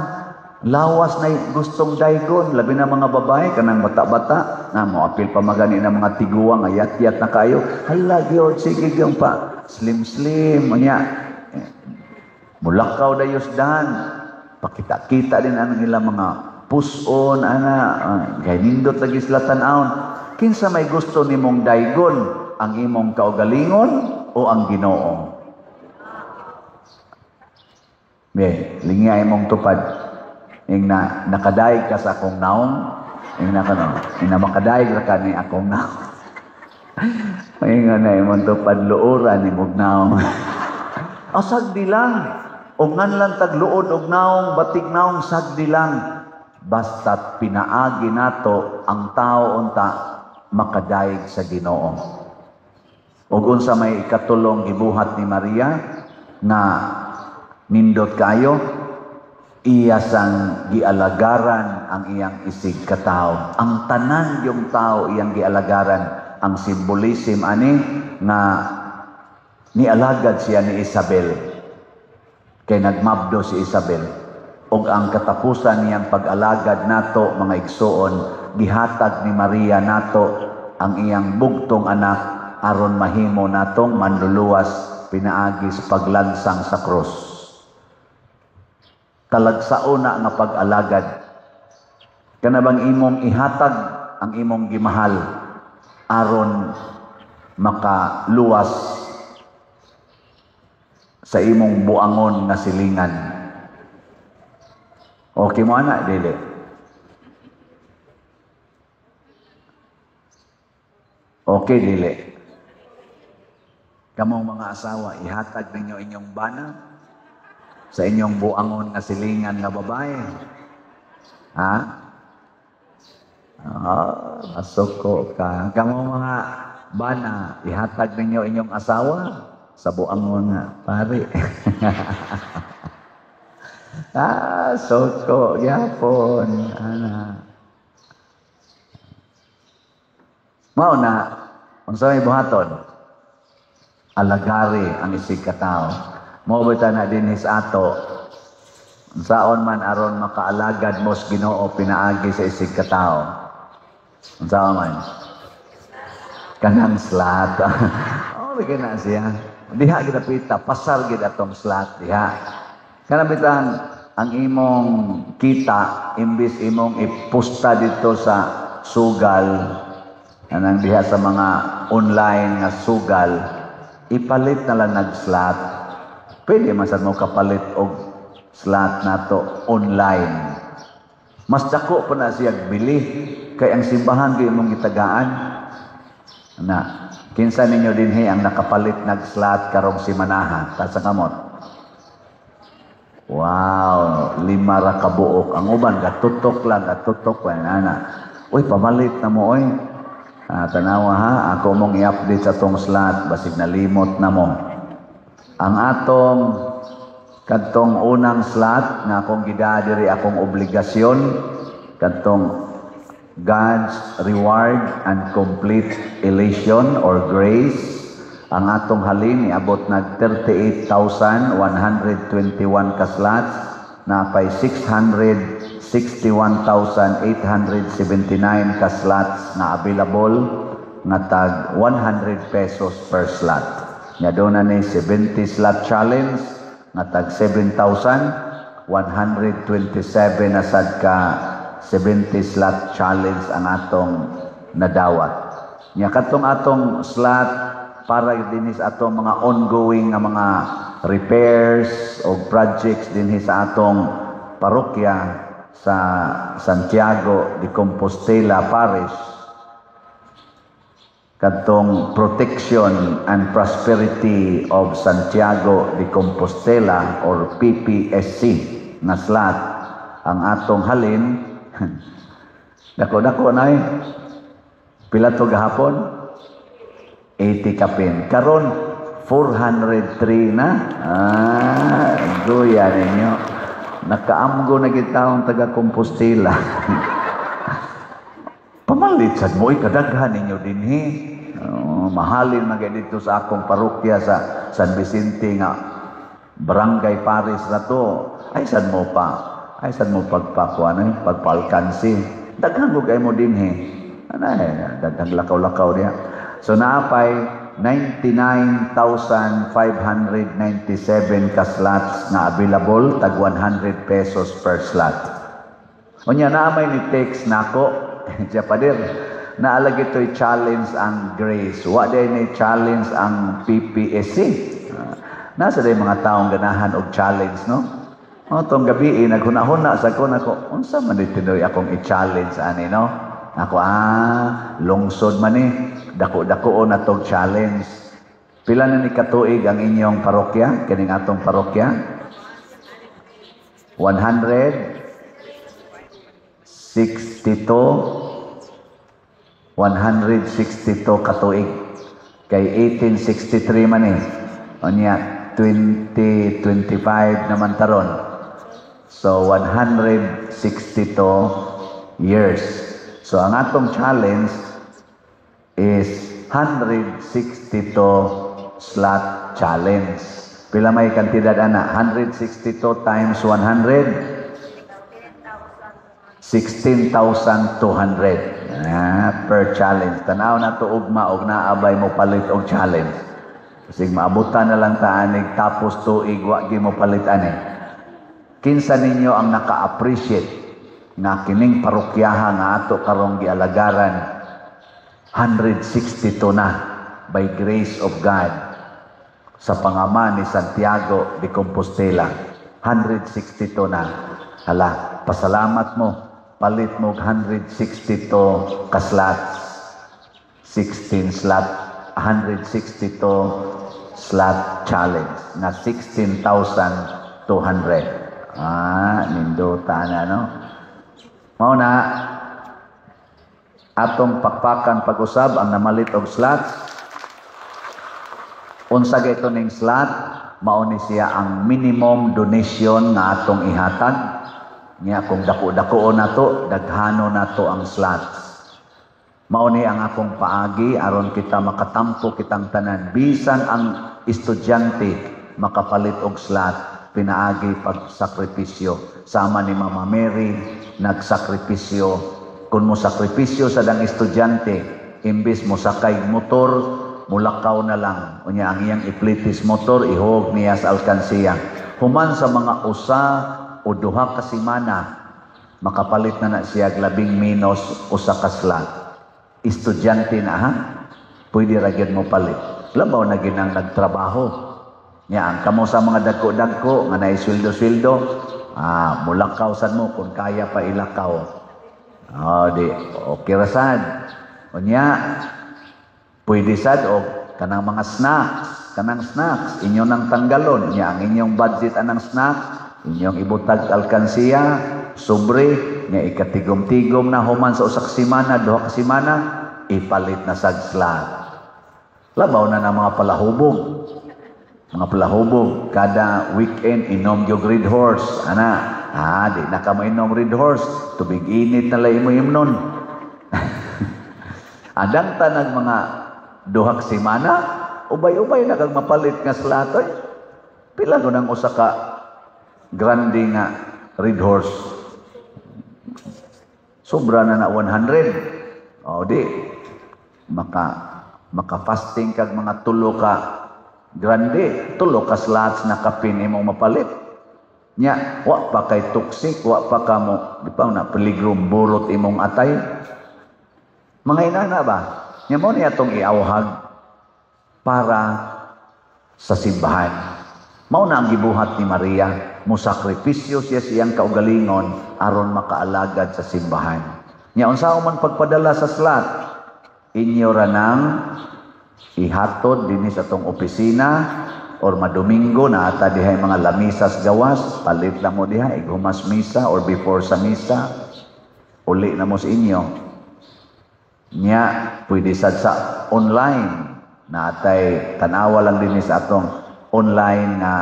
Lawas na gustong daigon. Labi na mga babae, kanang bata-bata, na mo apil pa magani ng mga tiguang, ayat-yat na kayo. Halag yun, sige yun pa. Slim-slim, anya. Mulakaw dayos dan, pakita-kita din ang ilang mga puson, kay nindot lagi sila tan-aon. Kinsa may gusto nimong daigon, ang imong kaugalingon o ang Ginoo? Lingya imong tupad. Ing nakadaig ka sa akong naong, ing makadaig ra ka ni akong naong. Ing na imong tupad luoran imong naong. Sagdi lang. O ngan lang tagluod og naong, batik naong, sagdi lang. Basta't pinaagi nato ang tao unta makadaig sa Ginoo. Ug unsa may ikatulong gibuhat ni Maria na nindot kayo, iya sang gialagaran ang iyang isig katao. Ang tanan yung tao iyang gialagaran. Ang simbolism ani nga nialagad siya ni Isabel. Kay nagmabdo si Isabel. Og ang katapusan niyang pag-alagad nato, mga igsuon, gihatag ni Maria nato ang iyang bugtong anak aron mahimo natong manluluwas pinaagis paglansang sa krus. Talagsaon na nga pag-alagad. Kanabang imong ihatag ang imong gimahal aron makaluwas sa imong buangon na silingan. Okay mo ana, dili? Okay, dili. Kamong mga asawa, ihatag ninyo inyong bana sa inyong buangon na silingan nga babae. Ha? Masuko ka. Kamong mga bana, ihatag ninyo inyong asawa sa buangon nga, pare. Soko, yapon. Mao na, unsa may buhaton? Alagari ang isig katao. Mao bita na dinhis ato. Unsaon man aron makaalagad mos Ginoo pinaagi sa isig katao. Unsaon man? Kanang slat. Bigyan na siya. Diha ginapita, pasal gid atong slot diha. Kanabitan ang imong kita imbis imong ipusta dito sa sugal, anang diha sa mga online nga sugal, ipalit na lang nag-slot. Pwede man sad mo kapalit og slot nato online. Mas dako pa na siya bili kay ang simbahan gyud imong gitagaan. Kinsa ninyo dinhi ang nakapalit nag-slot karong simanaha ta sa kamot? Wow, 5 ra ka buok. Ang uban gatutok lang, gatutok pa ana. Uy, pamalit na mo oy. Tanawa ha, ako mong i-update sa tong slot basig nalimot na mo. Ang atong kadtong unang slot nga akong gidadiri akong obligasyon kadtong God's reward and complete elation or grace. Ang atong halin niabot nag 38,121 ka slots na pay 661,879 ka slots na available nga tag 100 pesos per slot. Nya do na ni 70 slot challenge nga tag 7,127 na sad ka 70 slot challenge ang atong nadawat. Nya katong atong slot para dinis atong mga ongoing nga mga repairs o projects dinhi sa atong parokya sa Santiago de Compostela Parish. Katong Protection and Prosperity of Santiago de Compostela or PPSC na slot ang atong halin. Dako-dako na pila to gahapon? 80 kapin. Karon 403 na. Guya ninyo. Nakaamgo na gitaong taga Compostela. Pamalit sad mo kadaghan ninyo dinhi. Mahalin man dito sa akong parokya sa San Vicente nga Barangay Paris na to. Ay sad mo pagpakuan, pagpalkansi. Daghan mo kay mo dinhi. Daghang lakaw-lakaw niya. So naapay 99,597 ka slots na available, tag 100 pesos per slot. Unya naamay ni text nako, siya pader. Naalag ito'y challenge ang grace. Wa day ni challenge ang PPSC. Nasa day mga taong ganahan og challenge, no? Tong gabi naghuna-huna sa ko nako, unsa man ditoy akong i-challenge ani, no? Ako lungsod man ni dako-dako na tong challenge. Pila na ni katuig ang inyong parokya, kining atong parokya? 162 katuig. Kay 1863 man ni. Unya 2025 naman taron. So 162 years. So ang atong challenge is 162 slot challenge. Pila may kantidad ana? 162 times 100? 16,200 per challenge. Tanaw na to ugma og naabay mo palit og challenge. Kasi maabutan na lang taanig tapos tuig wa gi mo palit ani. Kinsa ninyo ang naka-appreciate nga kining parokyaha nga ato karong gialagaran 162 na by grace of God sa pangaman ni Santiago de Compostela. 162 na. Hala, pasalamat mo. Palit mo 162 ka slots. 16 slot, 162 slot challenge na 16,200. Nindota na, no? Mao na atong pakpakan pag-usab ang namalit og slot. Unsa gayto ning slot? Mao ni siya ang minimum donation nga atong ihatag. Nya kung dako-dako na to, daghano na to ang slots. Mao ni ang akong paagi aron kita makatampo kitang tanan. Bisan ang estudyante makapalit og slot, pinaagi pagsakripisyo. Sama ni Mama Mary, nagsakripisyo. Kung mo sakripisyo sa dang estudyante, imbis mo sakay motor, mulakaw na lang. Unya ang iyang iplitis motor, ihog niya sa alkansiya. Human sa mga usa o duha ka semana, makapalit na siya labing minus usa ka slot. Estudyante na ha, pwede ragyod mo palit. Labaw na ginang nagtrabaho. Yan, kamo sa mga dagko-dagko, nga naiswildo-swildo, mulakaw sad mo kung kaya pa ilakaw. Okay rasad. Unya, pwede sad o kanang mga snacks, inyo nang tanggalon. Nya, ang inyong budget anang snacks, inyong ibutag alkansiya, sobre, nga ikatigom-tigom na human sa usak simana, duha ka simana, ipalit na sa slot. Labaw na ng mga palahubog. Mga palahubog, kada weekend inom yung Red Horse. Di na ka mainom Red Horse. Tubig init na lang mo nun. Adang tanag mga duhak simana, ubay-ubay na kang mapalit nga slatoy. Pila ko ng usa ka grande nga Red Horse. Sobra na 100. Maka-fasting kag mga tulo ka grande, tulo ka slots na kapin imong mapalit. Nya, wa pa kay toxic, wa pa ka mo, di pa na peligro burot imong atay. Mga inana ba? Nya mo niya itong iawhag para sa simbahan. Mao na ang gibuhat ni Maria, musakripisyo siya siyang kaugalingon aron makaalagad sa simbahan. Nya unsa man pagpadala sa slot, inyo ra nang ihatod dinhi sa tong opisina or madomingo na ata dihay mga lamisas gawas, palit lang mo diha ighumas misa or before sa misa, uli na mo sa inyo. Nya pwede sad sa online na atay tanawa lang dinhi sa atong online na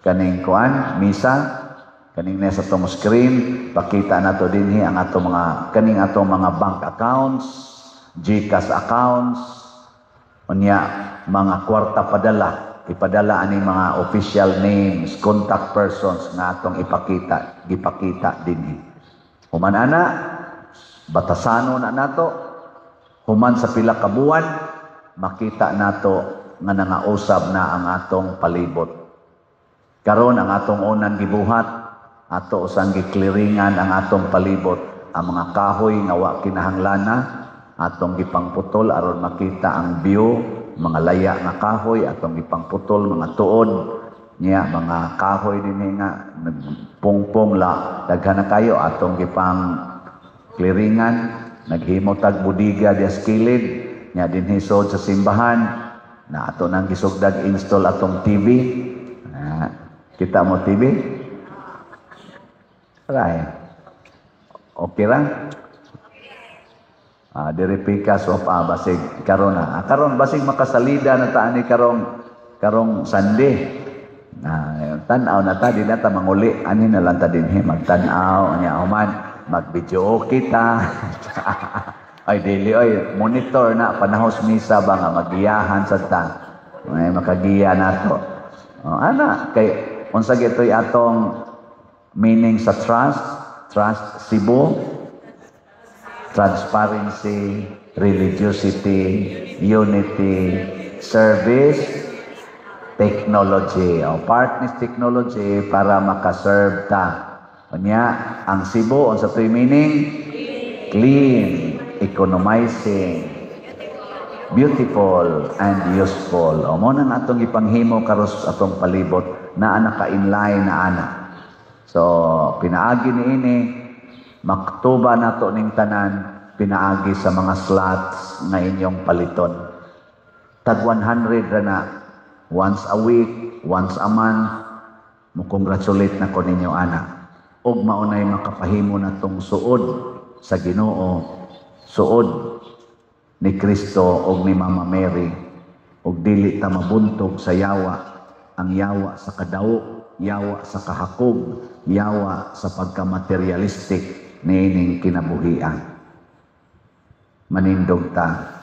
kaning kuan misa, kaning na sa atong screen pakita nato dinhi ang atong mga kaning atong mga bank accounts, GCash accounts, unya mga kwarta padala, ipadala ani mga official names, contact persons nga atong gipakita dinhi. Human ana batasano na nato, human sa pila ka buwan makita nato nga nangausab na ang atong palibot. Karon ang atong unang gibuhat, ato usang gikliringan ang atong palibot, ang mga kahoy nga wa kinahanglana atong gipangputol aron makita ang view, mga laya nga kahoy atong gipangputol, mga tuod niya, mga kahoy dinhi nga nagpungpong la daghan na kayo atong gipang kliringan, naghimo tag budiga di skilid nya dinhi sod sa simbahan na ato nang gisugdag install atong TV. Kita mo TV? Right. Okay ra? Diripika so pa basig karon na. Karon basig makasalida na ta ani karong Sunday. Tan-aw na ta di na ta manguli ani na lang ta dinhi magtan-aw nya human mag-video kita. Ay dili oy monitor na panahos misa ba nga magiyahan sa ta. May makagiya nato. Ana kay unsa gitoy atong meaning sa trust Cebu, transparency, religiosity, unity, service, technology. Part ni technology para makaserve ta. Unya ang Cebu unsa toy meaning? Clean, economizing, beautiful, and useful. Mo nang atong ipanghimo karos atong palibot na naka-inline na ana. So pinaagi niini maktuba nato ning tanan, pinaagi sa mga slots na inyong paliton. Tag 100 ra na once a week, once a month, mo congratulate na ko ninyo ana. Og maunay makapahimo natong suod sa Ginoo, suod ni Kristo og ni Mama Mary, og dili ta mabuntog sa yawa, ang yawa sa kadawo, yawa sa kahakog, yawa sa pagka-materialistic niining kinabuhian. Manindog ta